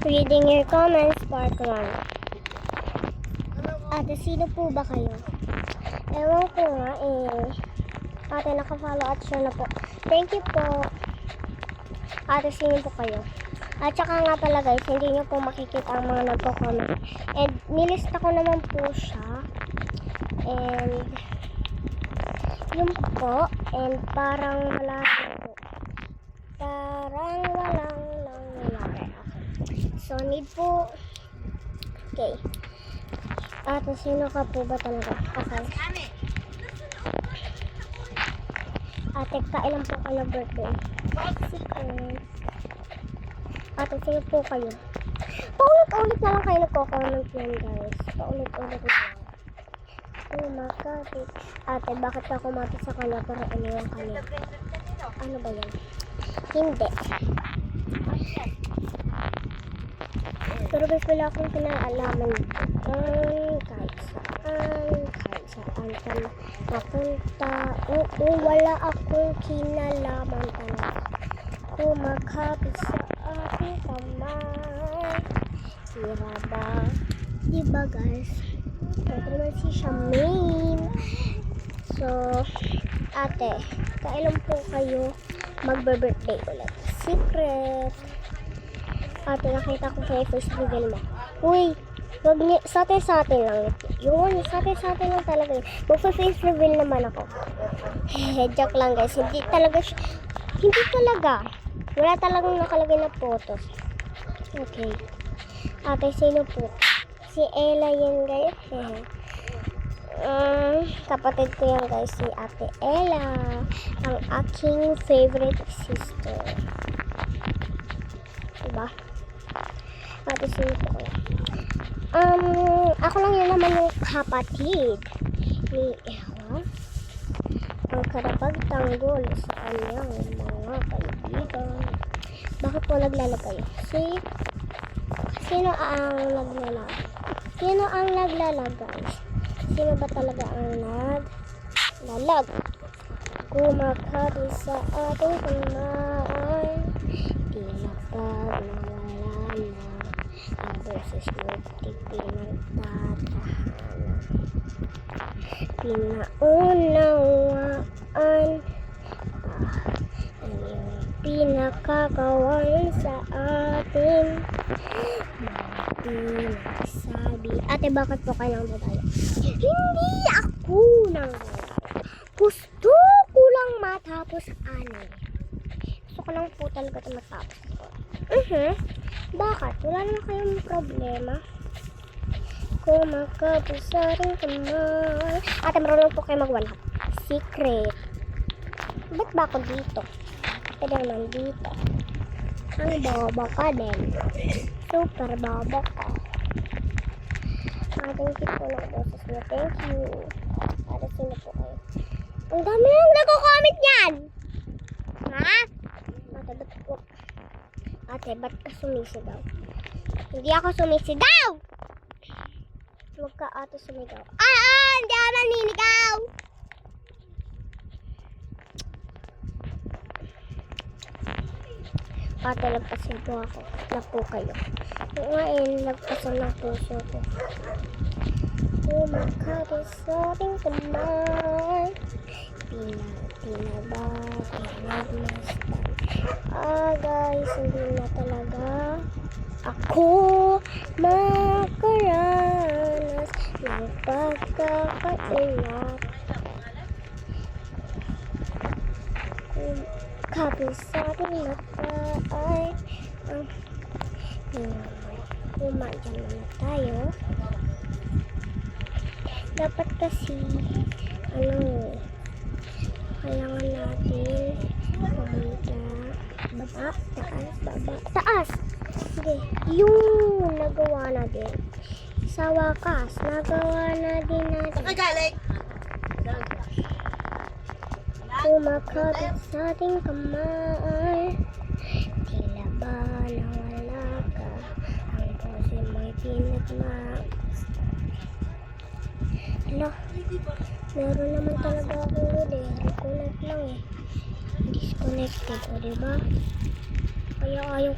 Reading your comments, part 1. Ate, sino po ba kayo? Ewan ko nga Ate, naka-follow at share na po. Thank you po. Ate, sino po kayo? At saka nga pala guys, hindi nyo po makikita ang mga nagko-comment. And nilista ko naman po siya. And yun po. And parang wala po. Parang walang nangyayari. So need po. Okay. Ate, sino ka po ba talaga? Okay. Ate, kailan po kayo birthday? Ate, sino po kayo? Paulit-ulit na lang kayo nagko-comment yan guys. Paulit-ulit na lang. Oh my God. Ate, bakit ka kumapit sa kanya para iniwan kanya? Ano ba yan? Hindi. Pero guys, wala akong pinag-alaman kahit saan ka napunta. Oo, wala akong kinalaman talaga. Kumakapit sa aking kamay. Sira ba? Diba guys? Ito naman si Charmaine. So, ate, kailan po kayo magbe-birthday ulit? Secret. Ate, nakita ko kayo first reveal mo. Uy, wag niyo, sa atin lang. Yun, sa atin lang talaga. Magpa-face reveal naman ako. Joke lang guys. Hindi talaga. Wala talagang nakalagay na photos. Okay. Ate, sino po? Si Ella yan guys. Kapatid ko yan guys, si Ate Ella. Ang aking favorite sister. Diba? Ate, sino po kayo? Ako lang yun naman yung kapatid ni Ella. Ang karapag-tanggol sa kanyang mga kaibigan. Bakit po naglalag kayo? Sino ang naglalag? Sino ang naglalag guys? Sino ba talaga ang naglalag? Kumakapit sa ating kamay. Tila pag nawala na ang boses mo't di pinagtatahanan. Pinaunawaan ang iyong pinakakawan sa atin. Pinagsabi. Ate, bakit po kayo nang babae? Hindi ako nang babae. Gusto ko lang matapos anime. Gusto ko lang po talaga ito matapos ko. Bakit? Wala naman kayong problema. Kumakapit sa ating kamay. Ate, marunong po kayo mag-1-hop. Secret. Ba't ba ako dito? Ate naman dito. Ang bobo ka din. Super bobo ka. Thank you po ng boses niya. Thank you. Ate, sino po kayo? Ang dami nang nagko-comment yan! Ha? Ate, ba't po? Ate, ba't ka sumisigaw? Hindi ako sumisigaw! Huwag ka ate sumigaw. Hindi ako naninigaw! Ate, lagpasin po ako. Na po kayo. Ngayon, lagpasin ng puso ko. Kumakapit sa ating kamay. Pinagmasdan. Guys, hindi na talaga ako makaranas ng pagkakaiyak. Kapit sa ating mata ay kumadyan na tayo. Dapat kasi kailangan natin pumunta taas. Sige, yung nagawa na din. Sa wakas, nagawa na din natin. Kumakapit sa ating kamay. Tila ba nawala ka? Ang puso mo'y pinagmasdan. Hala, meron naman talaga akong reconnect lang disconnected, o diba? Kaya ayaw